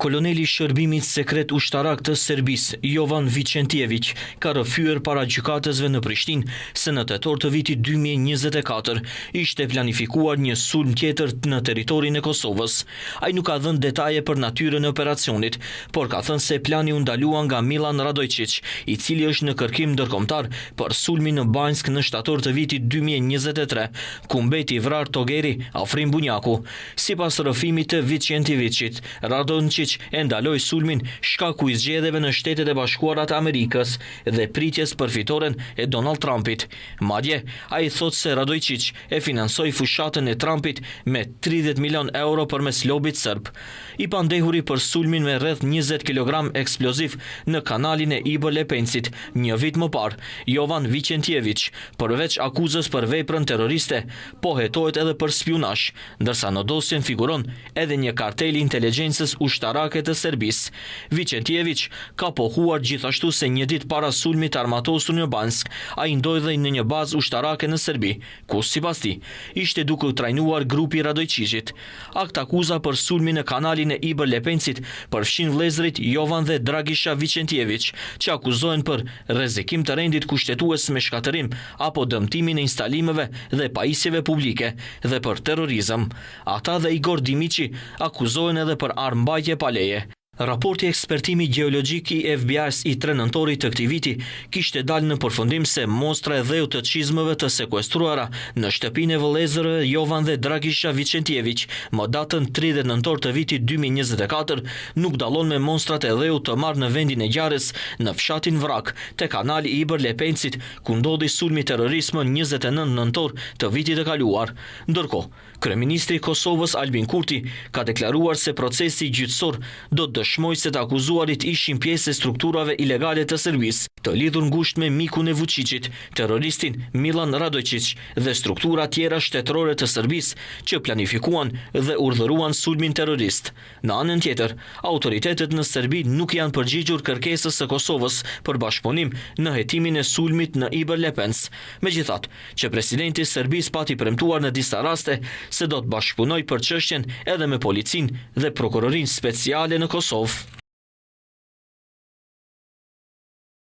Koloneli i shërbimit sekret ushtarak të Serbisë, Jovan Vicentjević, ka rrëfyer para gjykatësve në Prishtinë se në tetor të vitit 2024 ishte planifikuar një sulm tjetër në territorin e Kosovës. Ai nuk ka dhënë detaje për natyrën e operacionit, por ka thënë se plani u ndalua nga Milan Radojčić, i cili është në kërkim ndërkombëtar për sulmin në Banjsk në shtator të vitit 2023, ku mbeti i vrarë Togeri Afrim Bunjaku. Sipas rrëfimit të Vicentjevićit, Radojčić e ndaloi sulmin shkaku i zgjedhjeve në Shtetet e Bashkuara të Amerikës dhe pritjes për fitoren e Donald Trumpit. Madje, ai thotë se Radojčić e financoi fushatën e Trumpit me 30 milion euro përmes lobit serb. I pandehuri për sulmin me rreth 20 kg eksploziv në kanalin e Iber Lepencit një vit më parë, Jovan Vicentjević, përveç akuzës për veprën terroriste, po hetohet edhe për spionazh, ndërsa në dosjen figuron edhe një kartel i inteligjencës ushtarake të Serbisë. Vicentjević ka pohuar gjithashtu se një ditë para sulmit armatosur në Banjsk, ai ndodhej në një bazë ushtarake në Serbi, ku sipas tij ishte duke u trajnuar grupi Radojčićit. Akt akuza për sulmin në kanalin e Iber Lepencit përfshin vëllezërit Jovan dhe Dragisha Vicentjević, që akuzohen për rrezikim të rendit kushtetues me shkatërim apo dëmtimin e instalimeve dhe pajisjeve publike dhe për terrorizëm. Ata dhe Igor Dimiçi akuzohen edhe për armbajtje pa leje. Raporti ekspertimi gjeologjik i FBI-s i 3 nëntorit të këtij viti kishte dalë në përfundim se mostra e dheu të çizmave të sekuestruara në shtëpinë e vëllezërve Jovan dhe Dragisha Vicentjević më datën 30 nëntor të vitit 2024 nuk dallon me monstrat e dheu të marrë në vendin e ngjarjes në fshatin Vrak, te kanali i Iber Lepencit, ku ndodhi sulmi terrorist më 29 nëntor të vitit të kaluar. Ndërkohë, kryeministri i Kosovës Albin Kurti ka deklaruar se procesi gjyqësor do të dëshmoj se të akuzuarit ishin pjesë e strukturave ilegale të Serbisë, të lidhur ngushtë me mikun e Vučićit, terroristin Milan Radojčić dhe struktura tjera shtetërore të Serbisë që planifikuan dhe urdhëruan sulmin terrorist. Në anën tjetër, autoritetet në Serbi nuk janë përgjigjur kërkesës së Kosovës për bashkëpunim në hetimin e sulmit në Iber Lepenc. Megjithatë, që presidenti i Serbisë pati premtuar në disa raste se do të bashkëpunojë për çështjen edhe me policinë dhe prokurorinë speciale në Kosovë.